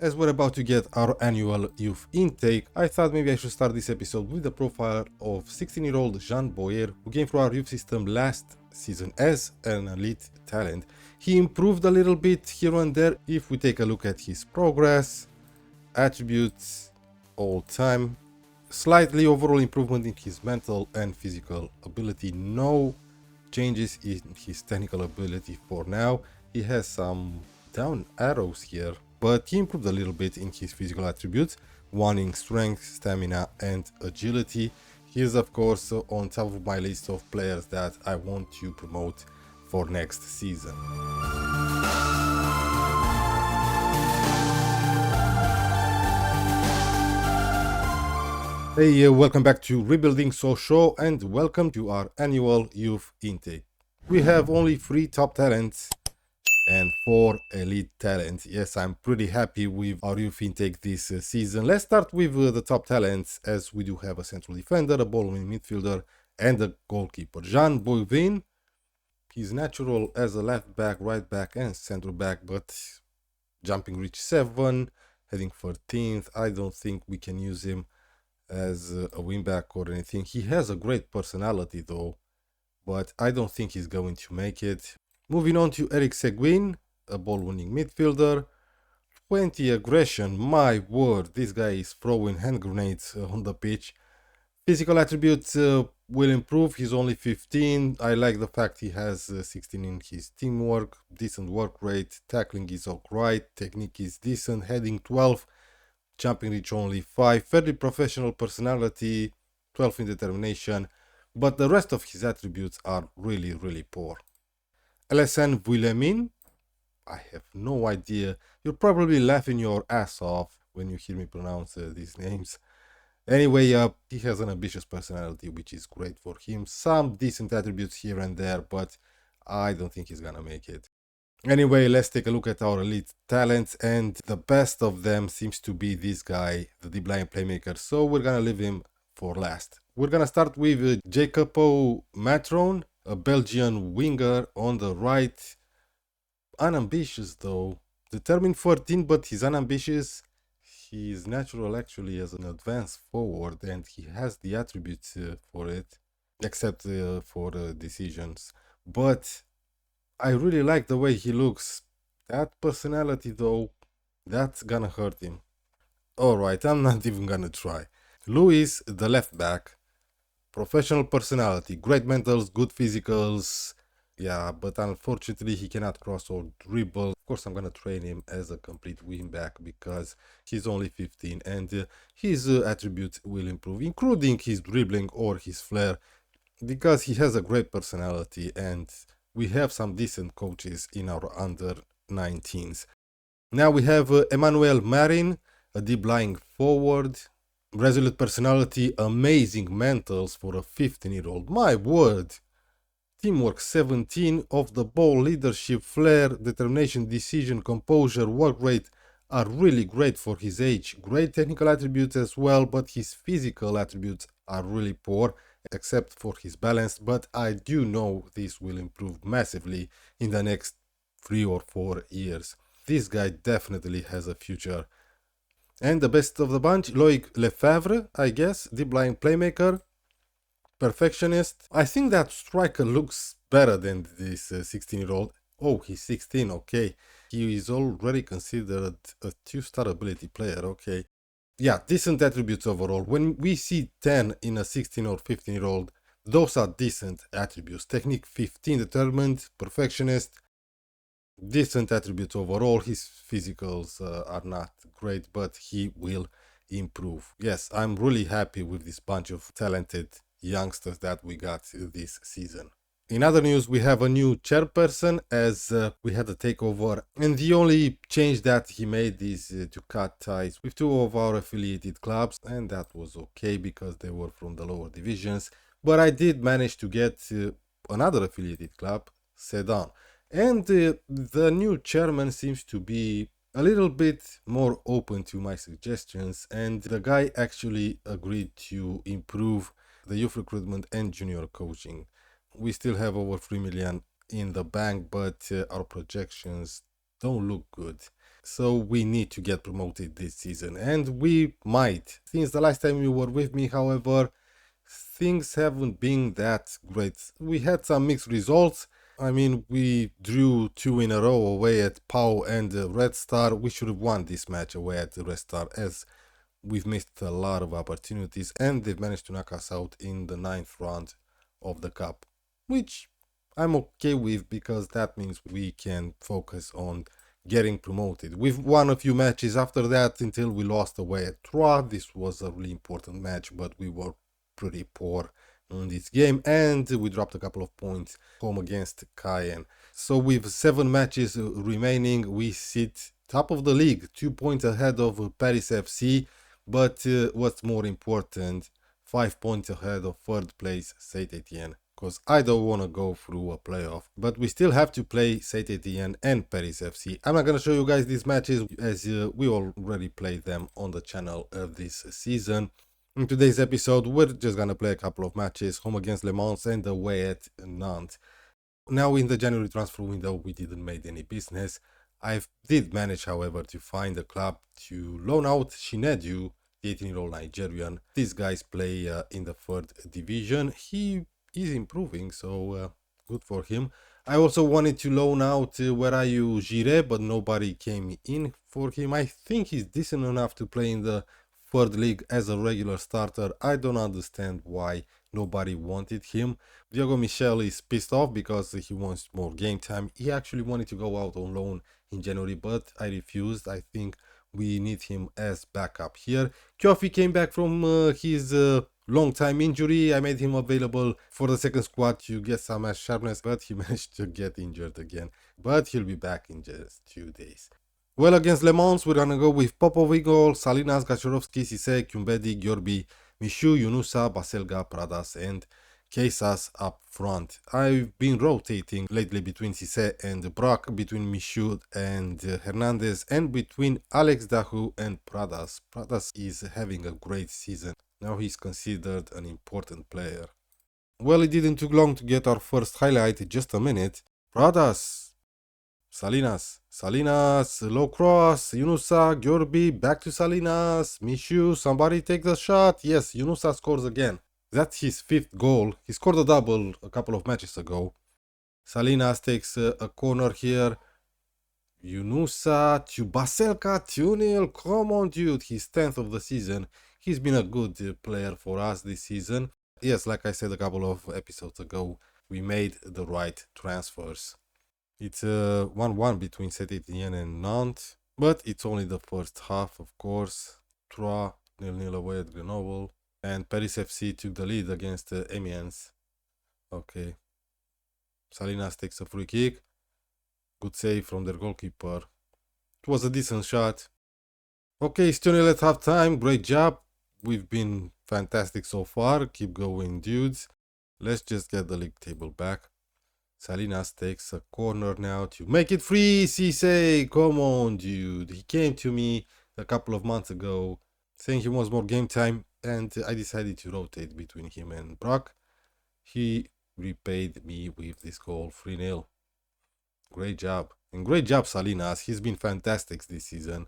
As we're about to get our annual youth intake, I thought maybe I should start this episode with the profile of 16-year-old Jean Boyer, who came through our youth system last season as an elite talent. He improved a little bit here and there if we take a look at his progress, attributes, all time. Slightly overall improvement in his mental and physical ability. No changes in his technical ability for now. He has some down arrows here, but he improved a little bit in his physical attributes, one in strength, stamina and agility. He is of course on top of my list of players that I want to promote for next season. Hey, welcome back to Rebuilding SOCHAUX and welcome to our annual youth intake. We have only 3 top talents and 4 elite talents. Yes, I'm pretty happy with our youth intake this season. Let's start with the top talents, as we do have a central defender, a ball-winning midfielder and a goalkeeper. Jean Boyer, he's natural as a left back, right back and central back, but jumping reach 7, heading 13th. I don't think we can use him as a wingback or anything. He has a great personality though, but I don't think he's going to make it. Moving on to Eric Seguin, a ball-winning midfielder. 20 aggression, my word, this guy is throwing hand grenades on the pitch. Physical attributes will improve, he's only 15. I like the fact he has 16 in his teamwork, decent work rate, tackling is alright, technique is decent, heading 12. Jumping reach only 5, fairly professional personality, 12 in determination, but the rest of his attributes are really poor. LSN Vuillemin, I have no idea. You're probably laughing your ass off when you hear me pronounce these names. Anyway, he has an ambitious personality, which is great for him. Some decent attributes here and there, but I don't think he's gonna make it. Anyway, let's take a look at our elite talents, and the best of them seems to be this guy, the deep line playmaker, so we're gonna leave him for last. We're gonna start with Jacopo Matron, a Belgian winger on the right. Unambitious though, determined 14, but he's unambitious. He is natural actually as an advanced forward, and he has the attributes for it, except for decisions. But I really like the way he looks. That personality though, that's gonna hurt him. Alright, I'm not even gonna try. Luis, the left back. Professional personality, great mentals, good physicals. Yeah, but unfortunately he cannot cross or dribble. Of course I'm gonna train him as a complete wingback because he's only 15 and his attributes will improve, including his dribbling or his flair, because he has a great personality and we have some decent coaches in our under 19s. Now we have Emmanuel Marin, a deep lying forward, resolute personality, amazing mentals for a 15-year-old. My word! Teamwork 17, off the ball, leadership, flair, determination, decision, composure, work rate are really great for his age. Great technical attributes as well, but his physical attributes are really poor, except for his balance, but I do know this will improve massively in the next 3 or 4 years. This guy definitely has a future. And the best of the bunch, Loic Lefebvre, I guess, deep lying playmaker, perfectionist. I think that striker looks better than this 16-year-old. Oh, he's 16, okay. He is already considered a 2-star ability player, okay. Yeah, decent attributes overall. When we see 10 in a 16 or 15-year-old, those are decent attributes. Technique 15, determined, perfectionist, decent attributes overall. His physicals are not great, but he will improve. Yes, I'm really happy with this bunch of talented youngsters that we got this season. In other news, we have a new chairperson as we had a takeover, and the only change that he made is to cut ties with 2 of our affiliated clubs, and that was okay because they were from the lower divisions. But I did manage to get another affiliated club, Sedan, and the new chairman seems to be a little bit more open to my suggestions, and the guy actually agreed to improve the youth recruitment and junior coaching. We still have over 3 million in the bank, but our projections don't look good. So we need to get promoted this season, and we might. Since the last time you were with me, however, things haven't been that great. We had some mixed results. I mean, we drew 2 in a row away at POW and Red Star. We should have won this match away at Red Star, as we've missed a lot of opportunities, and they've managed to knock us out in the 9th round of the cup, which I'm okay with, because that means we can focus on getting promoted. We've won a few matches after that until we lost away at Troyes. This was a really important match, but we were pretty poor in this game, and we dropped a couple of points home against Cayenne. So with 7 matches remaining, we sit top of the league, 2 points ahead of Paris FC, but what's more important, 5 points ahead of 3rd place Saint Etienne, because I don't want to go through a playoff, but we still have to play Saint Etienne and Paris FC. I'm not going to show you guys these matches, as we already played them on the channel this season. In today's episode, we're just going to play a couple of matches, home against Le Mans and away at Nantes. Now, in the January transfer window, we didn't make any business. I did manage, however, to find a club to loan out Shinedu, the 18-year-old Nigerian. These guys play in the 3rd division. He is improving, so good for him. I also wanted to loan out Where Are You Jire, but nobody came in for him. I think he's decent enough to play in the 3rd league as a regular starter. I don't understand why nobody wanted him. Diogo Michel is pissed off because he wants more game time. He actually wanted to go out on loan in January, but I refused. I think we need him as backup here. Kyofi came back from his long time injury. I made him available for the 2nd squad to get some match sharpness, but he managed to get injured again. But he'll be back in just 2 days. Well, against Le Mans, we're gonna go with Popov Igor, Salinas, Gachorovski, Sise, Kumbedi, Gyorbi, Mishu, Yunusa, Baselga, Pradas, and Kesas up front. I've been rotating lately between Sise and Brock, between Mishu and Hernandez, and between Alex Dahu and Pradas. Pradas is having a great season. Now he's considered an important player. Well, it didn't take long to get our first highlight, just a minute. Pradas, Salinas, low cross, Yunusa, Gyorbi, back to Salinas, Mishu, somebody take the shot. Yes, Yunusa scores again. That's his 5th goal. He scored a double a couple of matches ago. Salinas takes a corner here. Yunusa to Baselka, 2-0. Come on, dude. He's 10th of the season. He's been a good player for us this season. Yes, like I said a couple of episodes ago, we made the right transfers. It's 1-1 between Saint Etienne and Nantes, but it's only the first half, of course. Troyes 0-0 away at Grenoble, and Paris FC took the lead against Amiens. Okay. Salinas takes a free kick. Good save from their goalkeeper. It was a decent shot. Okay, it's 2-0 at half time. Great job. We've been fantastic so far. Keep going, dudes. Let's just get the league table back. Salinas takes a corner now to make it free. Cisse, come on, dude. He came to me a couple of months ago saying he wants more game time, and I decided to rotate between him and Brock. He repaid me with this goal, 3-0. Great job. And great job, Salinas. He's been fantastic this season.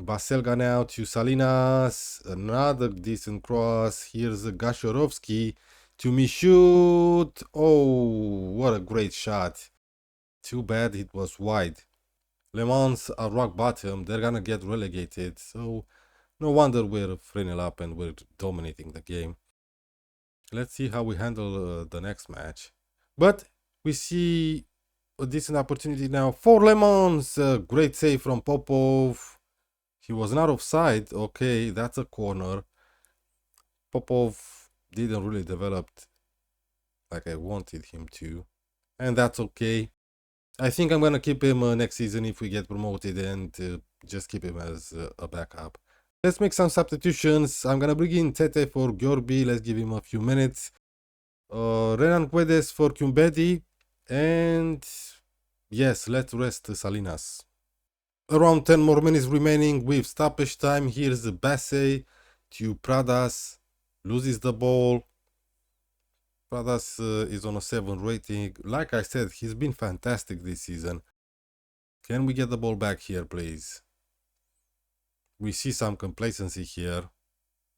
Baselga now to Salinas. Another decent cross. Here's Gashorovski to Mishu. Oh, what a great shot. Too bad it was wide. Le Mans are rock bottom. They're gonna get relegated. So no wonder we're 3-0 up and we're dominating the game. Let's see how we handle the next match. But we see a decent opportunity now for Le Mans. Great save from Popov. He was not offside. Okay, that's a corner. Popov didn't really develop like I wanted him to, and that's okay. I think I'm gonna keep him next season if we get promoted, and just keep him as a backup. Let's make some substitutions. I'm gonna bring in Tete for Gyorbi. Let's give him a few minutes. Renan Guedes for Kumbedi, and yes, let's rest Salinas. Around 10 more minutes remaining with stoppage time. Here's Basse to Pradas. Loses the ball. Pradas is on a 7 rating. Like I said, he's been fantastic this season. Can we get the ball back here, please? We see some complacency here.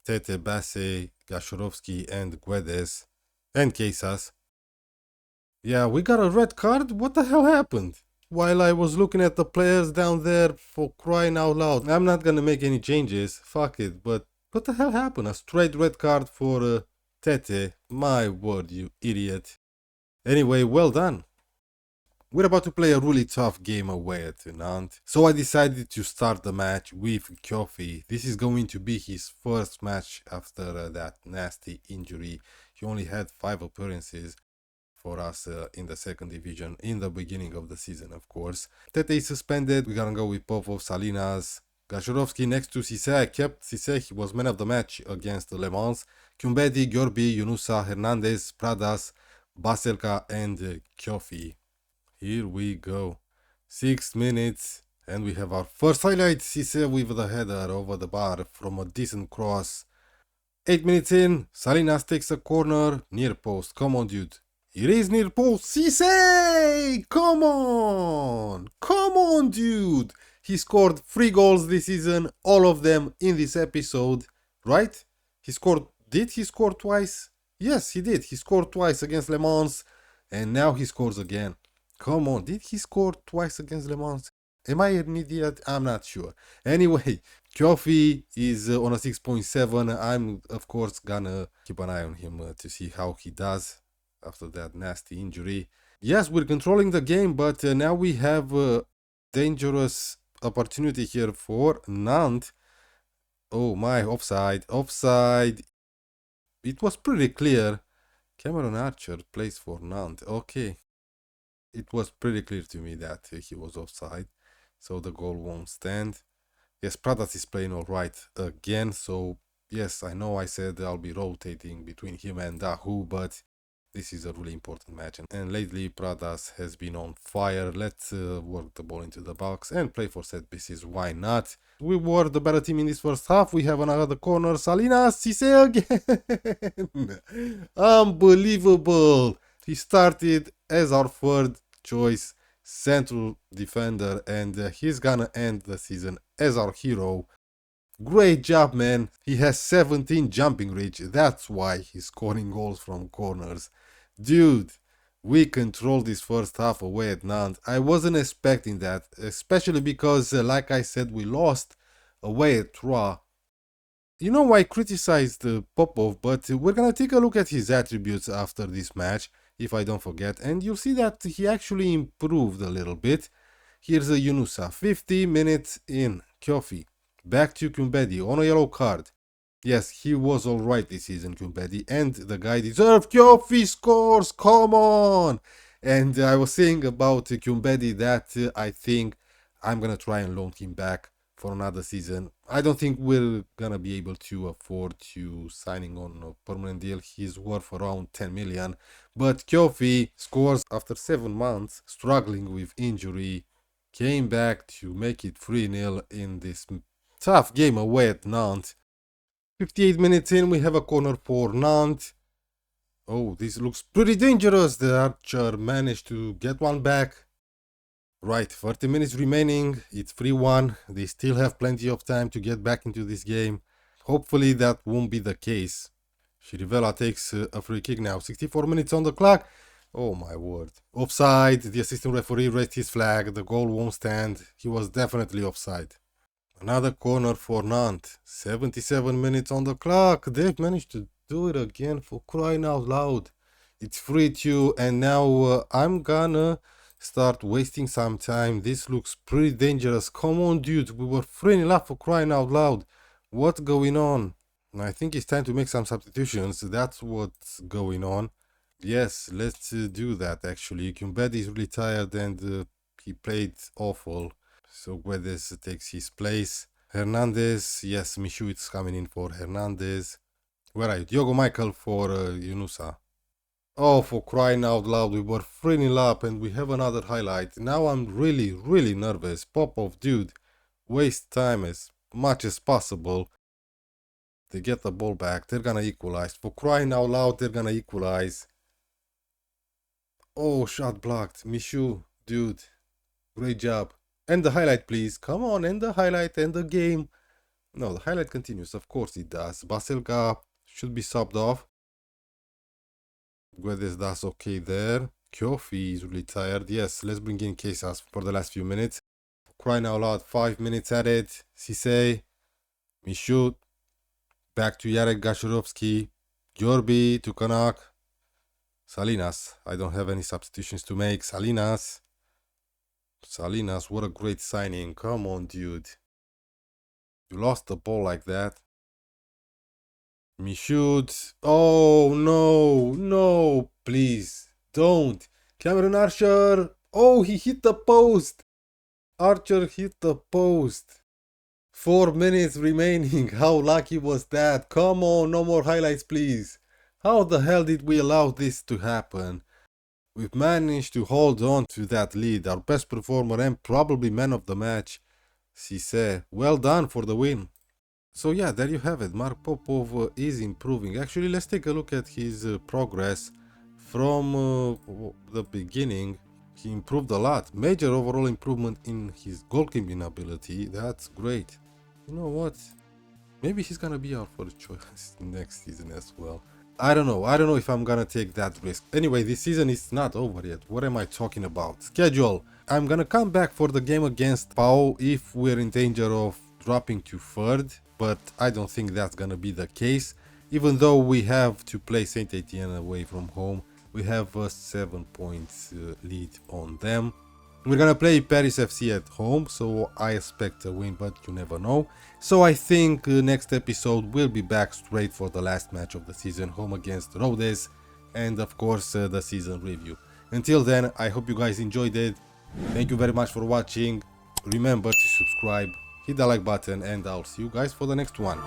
Tete, Basse, Gashurovsky, and Guedes, and Casas. Yeah, we got a red card? What the hell happened? While I was looking at the players down there, for crying out loud. I'm not gonna make any changes, fuck it, but what the hell happened? A straight red card for Tete. My word, you idiot. Anyway, well done. We're about to play a really tough game away at Nantes, so I decided to start the match with Kofi. This is going to be his first match after that nasty injury. He only had 5 appearances for us in the second division in the beginning of the season, of course. Tete is suspended. We're gonna go with Popov, Salinas, Gashurovsky next to Cisse. I kept Cisse. He was man of the match against Le Mans. Kumbedi, Gyorbi, Yunusa, Hernandez, Pradas, Baselka, and Kofi. Here we go. 6 minutes, and we have our first highlight. Cisse with the header over the bar from a decent cross. 8 minutes in, Salinas takes a corner, near post. Come on, dude. It is near post. Cisse! Come on! Come on, dude! He scored 3 goals this season, all of them in this episode, right? Did he score twice? Yes, he did. He scored twice against Le Mans, and now he scores again. Come on, did he score twice against Le Mans? Am I an idiot? I'm not sure. Anyway, Kofi is on a 6.7. I'm, of course, gonna keep an eye on him to see how he does after that nasty injury. Yes, we're controlling the game, but now we have a dangerous opportunity here for Nantes. Oh my, offside, offside. It was pretty clear. Cameron Archer plays for Nantes. Okay. It was pretty clear to me that he was offside, so the goal won't stand. Yes, Pradas is playing all right again, so yes, I know I said I'll be rotating between him and Dahu, but this is a really important match, and lately Pradas has been on fire. Let's work the ball into the box and play for set pieces, why not? We were the better team in this first half. We have another corner. Salinas, Cisse again. Unbelievable. He started as our third choice central defender, and he's gonna end the season as our hero. Great job, man. He has 17 jumping reach. That's why he's scoring goals from corners. Dude, we controlled this first half away at Nantes. I wasn't expecting that, especially because, like I said, we lost away at Troyes. You know, I criticized Popov, but we're gonna take a look at his attributes after this match, if I don't forget, and you'll see that he actually improved a little bit. Here's a Yunusa, 50 minutes in. Kofi, back to Kumbedi on a yellow card. Yes, he was alright this season, Kumbedi, and the guy deserved. Kofi scores, come on! And I was saying about Kumbedi that I think I'm gonna try and loan him back for another season. I don't think we're gonna be able to afford to signing on a permanent deal. He's worth around 10 million. But Kofi scores after 7 months, struggling with injury, came back to make it 3-0 in this tough game away at Nantes. 58 minutes in, we have a corner for Nantes. Oh, this looks pretty dangerous. The Archer managed to get one back. Right, 30 minutes remaining. It's 3-1. They still have plenty of time to get back into this game. Hopefully that won't be the case. Chirivella takes a free kick now. 64 minutes on the clock. Oh my word. Offside. The assistant referee raised his flag. The goal won't stand. He was definitely offside. Another corner for Nantes. 77 minutes on the clock. They've managed to do it again, for crying out loud. It's 3-2, and now I'm gonna start wasting some time. This looks pretty dangerous. Come on, dude. We were 3-0 up, for crying out loud. What's going on? I think it's time to make some substitutions. That's what's going on. Yes, let's do that, actually. Kumbedi is really tired, and he played awful. So Guedes takes his place. Hernandez, yes, Michu is coming in for Hernandez. Where are you? Diogo Michael for Yunusa. Oh, for crying out loud, we were 3-0 up and we have another highlight. Now I'm really nervous. Popov, dude, waste time as much as possible. They get the ball back. They're gonna equalize. For crying out loud, they're gonna equalize. Oh, shot blocked. Michu, dude, great job. End the highlight, please. Come on, end the highlight, end the game. No, the highlight continues. Of course it does. Baselga should be subbed off. Guedes does okay there. Kyofi is really tired. Yes, let's bring in Kesas for the last few minutes. Crying out loud, 5 minutes at it. Sisei, Michoud, back to Jarek Gashurovsky, Yorbi to Kanak, Salinas. I don't have any substitutions to make. Salinas, what a great signing. Come on, dude. You lost the ball like that. Michoud. Oh, no, please. Don't. Cameron Archer. Oh, he hit the post. Archer hit the post. 4 minutes remaining. How lucky was that? Come on, no more highlights, please. How the hell did we allow this to happen? We've managed to hold on to that lead. Our best performer and probably man of the match, Cisse. Well done for the win. So yeah, there you have it. Mark Popov is improving. Actually, let's take a look at his progress from the beginning. He improved a lot. Major overall improvement in his goalkeeping ability. That's great. You know what? Maybe he's gonna be our first choice next season as well. I don't know if I'm gonna take that risk. Anyway, this season is not over yet. What am I talking about? Schedule. I'm gonna come back for the game against Pau if we're in danger of dropping to third, but I don't think that's gonna be the case. Even though we have to play Saint Etienne away from home, we have a 7 points lead on them. We're gonna play Paris FC at home, so I expect a win, but you never know. So I think next episode we'll be back straight for the last match of the season, home against Rhodes, and of course the season review. Until then, I hope you guys enjoyed it. Thank you very much for watching. Remember to subscribe, hit the like button, and I'll see you guys for the next one.